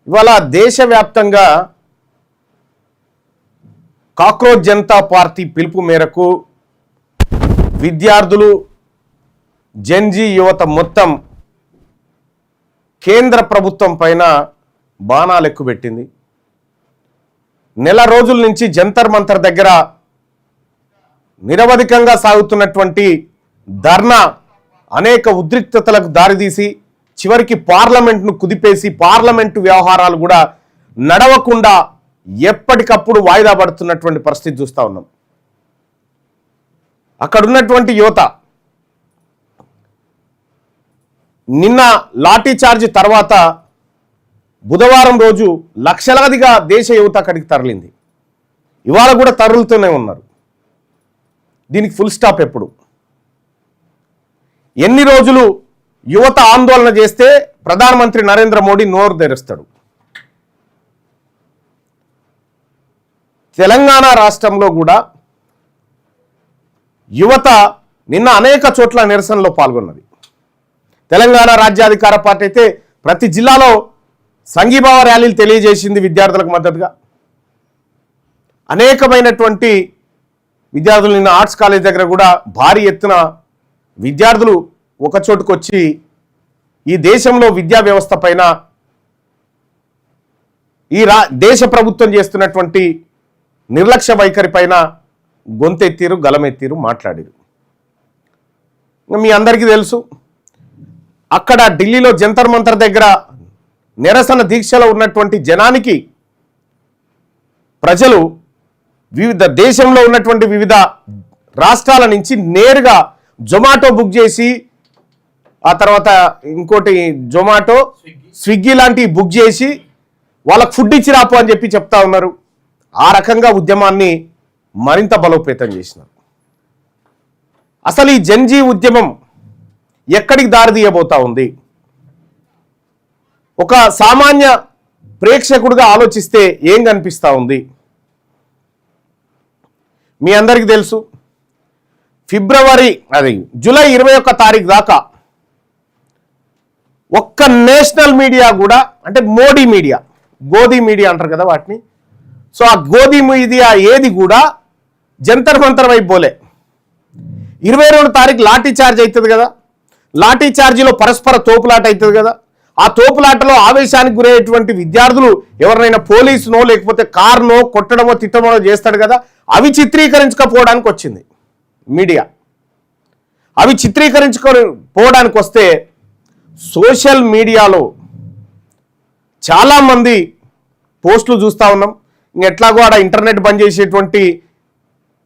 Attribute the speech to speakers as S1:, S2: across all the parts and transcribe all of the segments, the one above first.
S1: ఇవాళ దేశవ్యాప్తంగా cockroach Janata party పిలుపు మేరకు విద్యార్థులు జెన్జీ యువత మొత్తం కేంద్ర ప్రభుత్వం పైన బాణాలు ఎక్కుపెట్టింది. నెల రోజుల నుంచి జంతర్ మంతర్ దగ్గర నిరవధికంగా సాగుతున్నటువంటి ధర్నా అనేక ఉద్రిక్తతలకు దారితీసి చివరికి పార్లమెంట్ను కుదిపేసి పార్లమెంటు వ్యవహారాలు కూడా నడవకుండా ఎప్పటికప్పుడు వాయిదా పడుతున్నటువంటి పరిస్థితి చూస్తూ ఉన్నాం. అక్కడ ఉన్నటువంటి యువత నిన్న లాఠీ చార్జ్ తర్వాత బుధవారం రోజు లక్షలాదిగా దేశ యువత అక్కడికి తరలింది. ఇవాళ కూడా తరలుతూనే ఉన్నారు. దీనికి ఫుల్ స్టాప్ ఎప్పుడు? ఎన్ని రోజులు యువత ఆందోళన చేస్తే ప్రధానమంత్రి నరేంద్ర మోడీ నోరు తెరుస్తాడు? తెలంగాణ రాష్ట్రంలో కూడా యువత నిన్న అనేక చోట్ల నిరసనలో పాల్గొన్నది. తెలంగాణ రాజ్యాధికార పార్టీ అయితే ప్రతి జిల్లాలో సంఘీభావ ర్యాలీలు తెలియజేసింది విద్యార్థులకు మద్దతుగా. అనేకమైనటువంటి విద్యార్థులు నిన్న ఆర్ట్స్ కాలేజ్ దగ్గర కూడా భారీ ఎత్తున విద్యార్థులు ఒక చోటుకు వచ్చి ఈ దేశంలో విద్యా వ్యవస్థ పైన ఈ దేశ ప్రభుత్వం చేస్తున్నటువంటి నిర్లక్ష్య వైఖరి పైన గొంతెత్తిరు, గలమెత్తిరు, మాట్లాడారు. మీ అందరికీ తెలుసు, అక్కడ ఢిల్లీలో జంతర్ మంతర్ దగ్గర నిరసన దీక్షలో ఉన్నటువంటి జనానికి ప్రజలు వివిధ దేశంలో ఉన్నటువంటి వివిధ రాష్ట్రాల నుంచి నేరుగా జొమాటో బుక్ చేసి ఆ తర్వాత ఇంకోటి జొమాటో, స్విగ్గీ లాంటివి బుక్ చేసి వాళ్ళకు ఫుడ్ ఇచ్చి రాపు అని చెప్పి చెప్తా ఉన్నారు. ఆ రకంగా ఉద్యమాన్ని మరింత బలోపేతం చేసినారు. అసలు ఈ జెన్జీ ఉద్యమం ఎక్కడికి దారితీయబోతా ఉంది? ఒక సామాన్య ప్రేక్షకుడిగా ఆలోచిస్తే ఏం కనిపిస్తూ ఉంది? మీ అందరికీ తెలుసు, జూలై 21 తారీఖు దాకా ఒక్క నేషనల్ మీడియా కూడా, అంటే మోడీ మీడియా, గోదీ మీడియా అంటారు కదా వాటిని, సో ఆ గోదీ మీడియా ఏది కూడా జంతర్ మంతర్ వైపు పోలే. 22 తారీఖు లాఠీ చార్జ్ అవుతుంది కదా, లాఠీ చార్జీలో పరస్పర తోపులాట అవుతుంది కదా, ఆ తోపులాటలో ఆవేశానికి గురయ్యేటువంటి విద్యార్థులు ఎవరినైనా పోలీసునో లేకపోతే కారునో కొట్టడమో తిట్టమో చేస్తాడు కదా, అవి చిత్రీకరించకపోవడానికి వచ్చింది మీడియా. అవి చిత్రీకరించుకోవడానికి వస్తే సోషల్ మీడియాలో చాలామంది పోస్టులు చూస్తూ ఉన్నాం. ఎట్లాగో ఆడ ఇంటర్నెట్ బంద్ చేసేటువంటి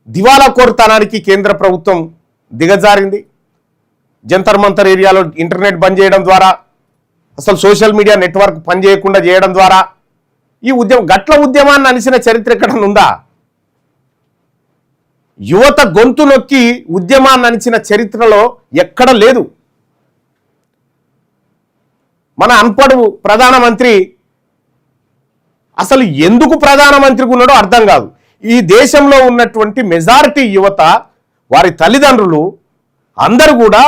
S1: దివాలా కోరుతనానికి కేంద్ర ప్రభుత్వం దిగజారింది. జంతర్ మంతర్ ఏరియాలో ఇంటర్నెట్ బంద్ చేయడం ద్వారా, అసలు సోషల్ మీడియా నెట్వర్క్ పనిచేయకుండా చేయడం ద్వారా ఈ గట్ల ఉద్యమాన్ని అనిసిన చరిత్ర ఎక్కడ ఉందా? యువత గొంతు నొక్కి ఉద్యమాన్ని అనిచిన చరిత్రలో ఎక్కడ లేదు. మన అన్పడు ప్రధానమంత్రి అసలు ఎందుకు ప్రధానమంత్రికి ఉన్నాడో అర్థం కాదు. ఈ దేశంలో ఉన్నటువంటి మెజారిటీ యువత, వారి తల్లిదండ్రులు అందరూ కూడా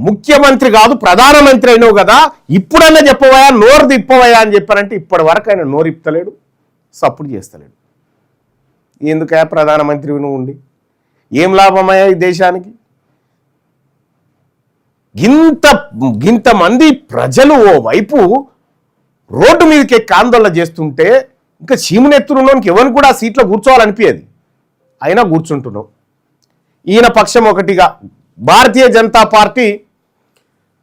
S1: ముఖ్యమంత్రి కాదు ప్రధానమంత్రి అయినావు కదా, ఇప్పుడన్నా చెప్పవయా, నోరు తిప్పవయా అని చెప్పారంటే ఇప్పటి వరకు ఆయన నోరు ఇప్పలేడు, సపోర్ట్ చేస్తలేడు. ఎందుకయా ప్రధానమంత్రి నువ్వు ఉండి ఏం లాభమయ్యా ఈ దేశానికి? ఇంతమంది ప్రజలు ఓ వైపు రోడ్డు మీదకి ఎక్కి ఆందోళన చేస్తుంటే ఇంకా చీమునెత్తురులోనికి ఎవరిని కూడా ఆ సీట్లో కూర్చోవాలనిపించేది, అయినా కూర్చుంటున్నాం. ఈయన పక్షం ఒకటిగా భారతీయ జనతా పార్టీ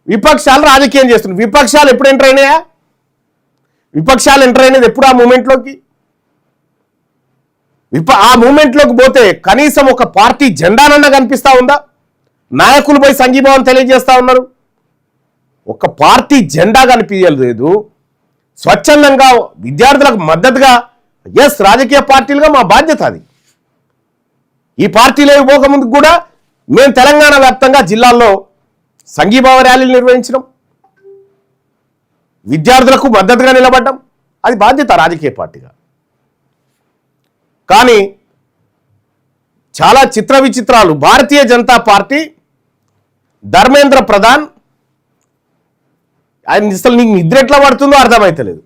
S1: విపక్షాలు రాజకీయం చేస్తున్నాయి. విపక్షాలు ఎప్పుడు ఎంటర్ అయినాయా? విపక్షాలు ఎంటర్ అయినది ఎప్పుడు ఆ మూమెంట్లోకి? ఆ మూమెంట్లోకి పోతే కనీసం ఒక పార్టీ జెండానన్నా కనిపిస్తూ ఉందా? నాయకులు పోయి సంఘీభావం తెలియజేస్తూ ఉన్నారు. ఒక పార్టీ జెండా కనిపించలేదు. స్వచ్ఛందంగా విద్యార్థులకు మద్దతుగా రాజకీయ పార్టీలుగా మా బాధ్యత అది. ఈ పార్టీలు పోకముందు కూడా మేము తెలంగాణ వ్యాప్తంగా జిల్లాల్లో సంఘీభావ ర్యాలీలు నిర్వహించడం, విద్యార్థులకు మద్దతుగా నిలబడ్డం, అది బాధ్యత రాజకీయ పార్టీగా. కానీ చాలా చిత్ర విచిత్రాలు. భారతీయ జనతా పార్టీ ధర్మేంద్ర ప్రధాన్, ఆయన అసలు నీకు నిద్ర ఎట్లా పడుతుందో అర్థమైతలేదు.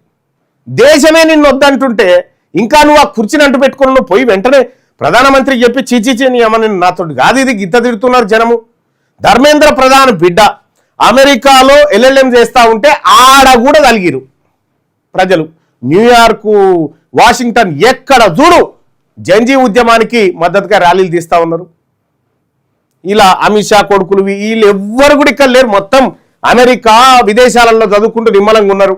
S1: దేశమే నిన్ను వద్దంటుంటే ఇంకా నువ్వు ఆ కుర్చీని అంటు పెట్టుకుని నువ్వు పోయి వెంటనే ప్రధానమంత్రికి చెప్పి చీచీచి నీ అమ్మని నాతో కాదు ఇది గిత్త తిడుతున్నారు జనము. ధర్మేంద్ర ప్రధాన్ బిడ్డ అమెరికాలో ఎల్ఎల్ఎం చేస్తూ ఉంటే ఆడ కూడా కలిగిరు ప్రజలు. న్యూయార్కు, వాషింగ్టన్ ఎక్కడ చూడు జంజీ ఉద్యమానికి మద్దతుగా ర్యాలీలు తీస్తూ ఉన్నారు. ఇలా అమిత్ షా కొడుకులు వీళ్ళు ఎవ్వరు కూడా ఇక్కడ లేరు, మొత్తం అమెరికా విదేశాలలో చదువుకుంటూ నిమ్మలంగా ఉన్నారు.